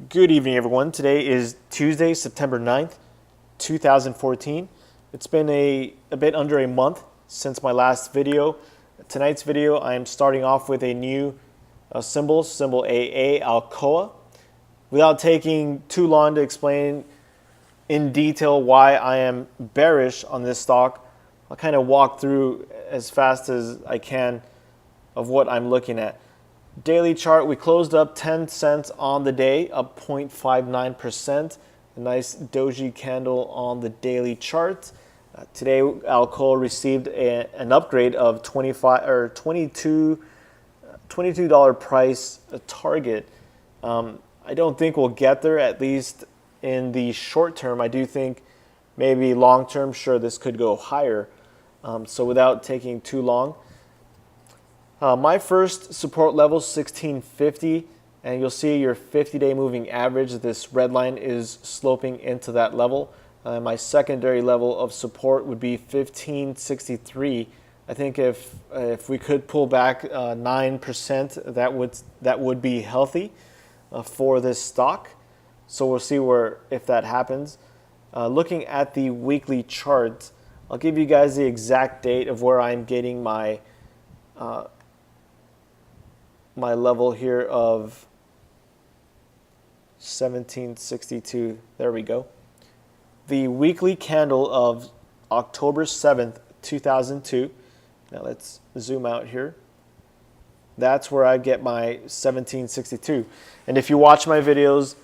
Good evening, everyone. Today is Tuesday, September 9th, 2014. It's been a bit under a month since my last video. Tonight's video, I'm starting off with a new symbol AA, Alcoa. Without taking too long to explain in detail why I am bearish on this stock, I'll kind of walk through as fast as I can of what I'm looking at. Daily chart, we closed up 10 cents on the day, up 0.59%. A nice doji candle on the daily chart. Today, Alcoa received an upgrade of $22 price target. I don't think we'll get there, at least in the short term. I do think maybe long term, sure, this could go higher. So without taking too long, my first support level is 1650, and you'll see your 50-day moving average. This red line is sloping into that level. My secondary level of support would be 1563. I think if we could pull back 9%, that would be healthy for this stock. So we'll see if that happens. Looking at the weekly chart, I'll give you guys the exact date of where I'm getting my level here of 1762. There we go. The weekly candle of October 7th, 2002. Now let's zoom out here. That's where I get my 1762. And if you watch my videos,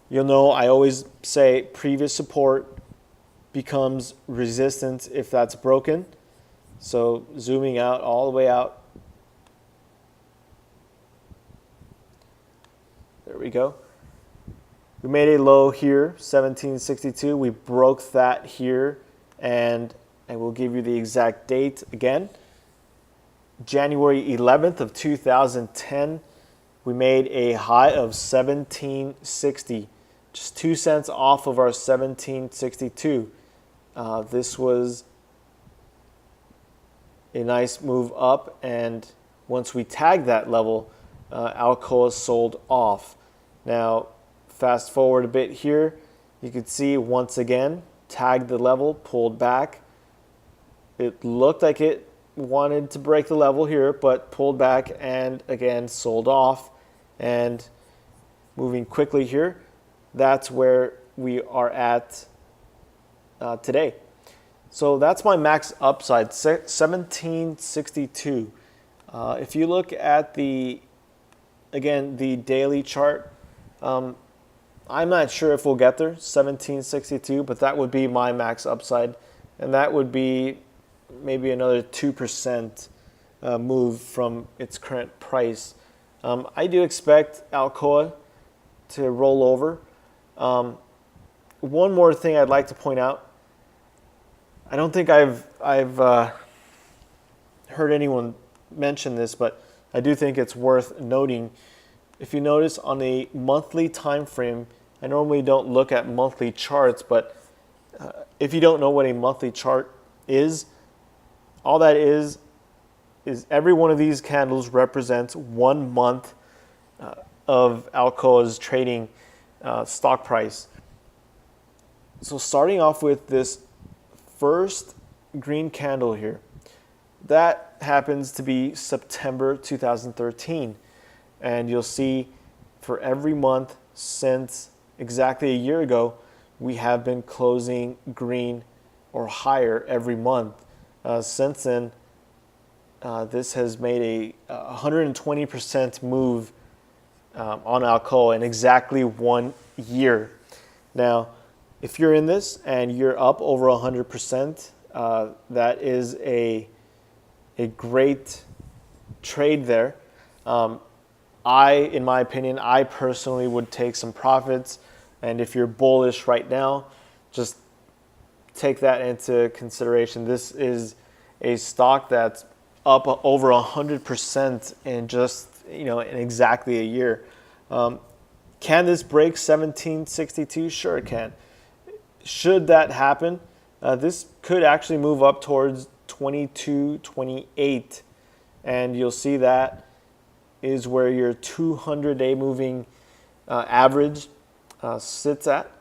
you'll know I always say previous support becomes resistance if that's broken. So zooming out all the way out. There we go. We made a low here, 1762. We broke that here, and I will give you the exact date again. January 11th of 2010, we made a high of 1760, just 2 cents off of our 1762. This was a nice move up, and once we tagged that level, Alcoa sold off. Now, fast forward a bit here, you can see once again, tagged the level, pulled back. It looked like it wanted to break the level here, but pulled back and again sold off. And moving quickly here, that's where we are at today. So that's my max upside, 1762. If you look at the daily chart, I'm not sure if we'll get there, 1762, but that would be my max upside, and that would be maybe another 2% move from its current price. I do expect Alcoa to roll over. One more thing I'd like to point out. I don't think I've heard anyone mention this, but I do think it's worth noting. If you notice on a monthly time frame, I normally don't look at monthly charts, but if you don't know what a monthly chart is, all that is every one of these candles represents 1 month of Alcoa's trading stock price. So starting off with this first green candle here, that happens to be September 2013. And you'll see for every month since exactly a year ago, we have been closing green or higher every month. Since then, this has made a 120% move on Alcoa in exactly 1 year. Now, if you're in this and you're up over 100%, that is a great trade there. In my opinion, I personally would take some profits, and if you're bullish right now, just take that into consideration. This is a stock that's up over 100% in just in exactly a year. Can this break 1762? Sure it can. Should that happen, this could actually move up towards 22, 28, and you'll see that is where your 200-day moving average sits at.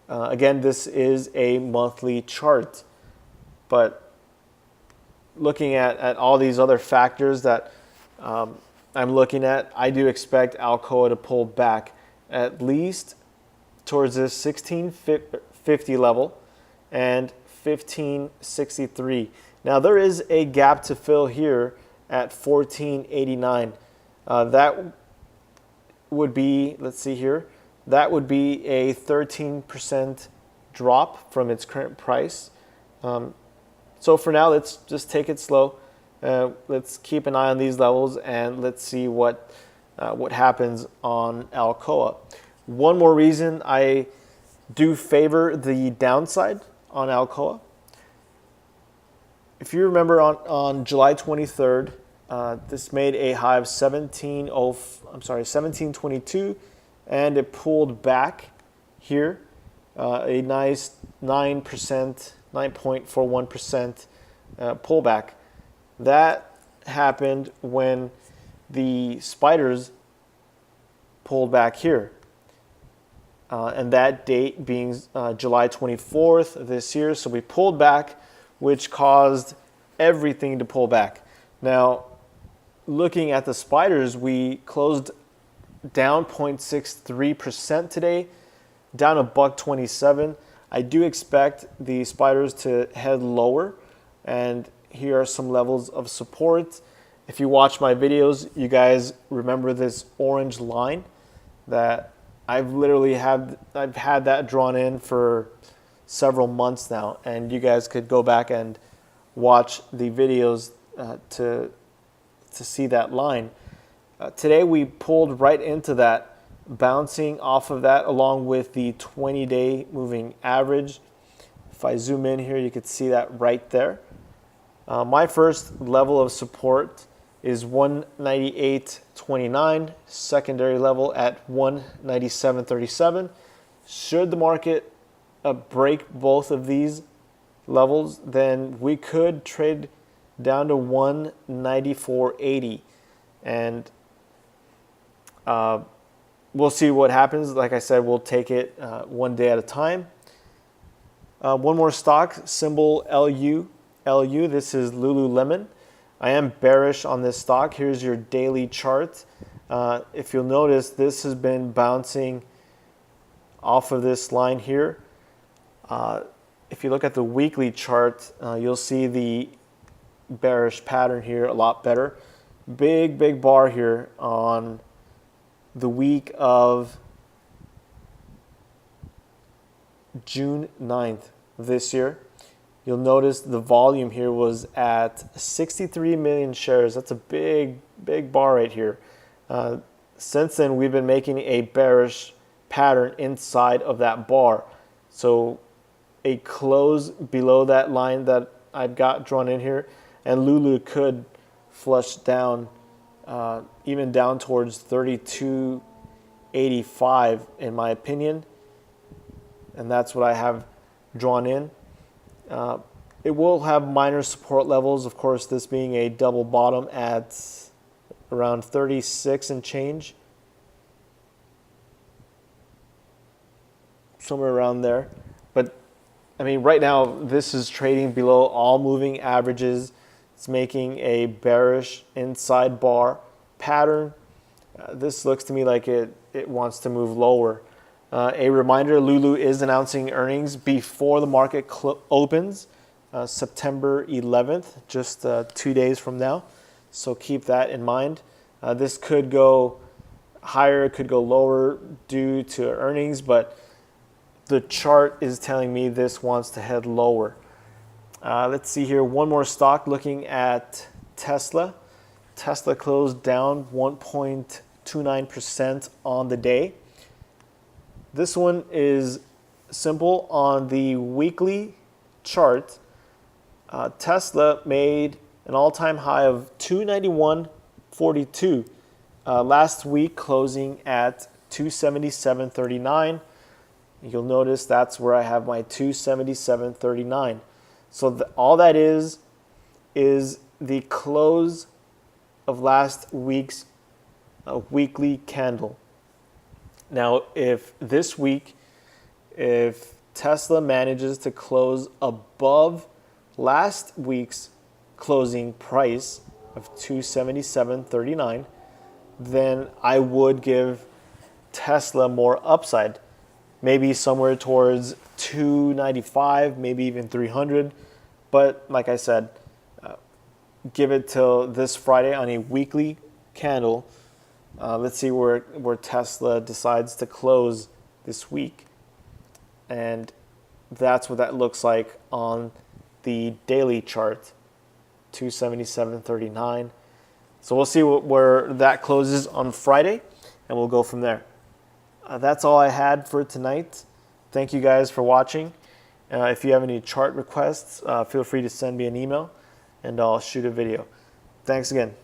Again, this is a monthly chart, but looking at all these other factors that I'm looking at, I do expect Alcoa to pull back at least towards this 1650 level and 1563. Now there is a gap to fill here at 1489. That would be, let's see here, that would be a 13% drop from its current price. So for now, let's just take it slow. Let's keep an eye on these levels and let's see what happens on Alcoa. One more reason I do favor the downside on Alcoa. If you remember on July 23rd, this made a high of 1722, and it pulled back here, a nice 9.41% pullback. That happened when the spiders pulled back here. And that date being July 24th this year. So we pulled back, which caused everything to pull back. Now, looking at the spiders, we closed down 0.63% today, down $1.27. I do expect the spiders to head lower, and here are some levels of support. If you watch my videos, you guys remember this orange line that I've had that drawn in for several months now, and you guys could go back and watch the videos to see that line. Today we pulled right into that, bouncing off of that along with the 20-day moving average. If I zoom in here, you could see that right there. My first level of support is 198.29, secondary level at 197.37. Should the market break both of these levels, then we could trade down to 194.80, and we'll see what happens. Like I said, we'll take it one day at a time. One more stock, symbol LU. This is Lululemon. I am bearish on this stock. Here's your daily chart. If you'll notice, this has been bouncing off of this line here. If you look at the weekly chart, you'll see the bearish pattern here a lot better. Big bar here on the week of June 9th this year. You'll notice the volume here was at 63 million shares. That's a big bar right here. Since then, we've been making a bearish pattern inside of that bar. So a close below that line that I've got drawn in here, and Lulu could flush down, even down towards 32.85 in my opinion. And that's what I have drawn in. It will have minor support levels, of course, this being a double bottom at around 36 and change. Somewhere around there. But, I mean, right now, this is trading below all moving averages. It's making a bearish inside bar pattern. This looks to me like it wants to move lower. A reminder, Lulu is announcing earnings before the market opens, September 11th, just 2 days from now. So keep that in mind. This could go higher, it could go lower due to earnings, but the chart is telling me this wants to head lower. Let's see here, one more stock, looking at Tesla. Tesla closed down 1.29% on the day. This one is simple. On the weekly chart, Tesla made an all-time high of 291.42. Last week closing at 277.39. You'll notice that's where I have my 277.39. So all that is the close of last week's weekly candle. Now, if this week, if Tesla manages to close above last week's closing price of 277.39, then I would give Tesla more upside, maybe somewhere towards 295, maybe even 300. But like I said, give it till this Friday on a weekly candle. Let's see where Tesla decides to close this week. And that's what that looks like on the daily chart, 277.39. So we'll see where that closes on Friday, and we'll go from there. That's all I had for tonight. Thank you guys for watching. If you have any chart requests, feel free to send me an email, and I'll shoot a video. Thanks again.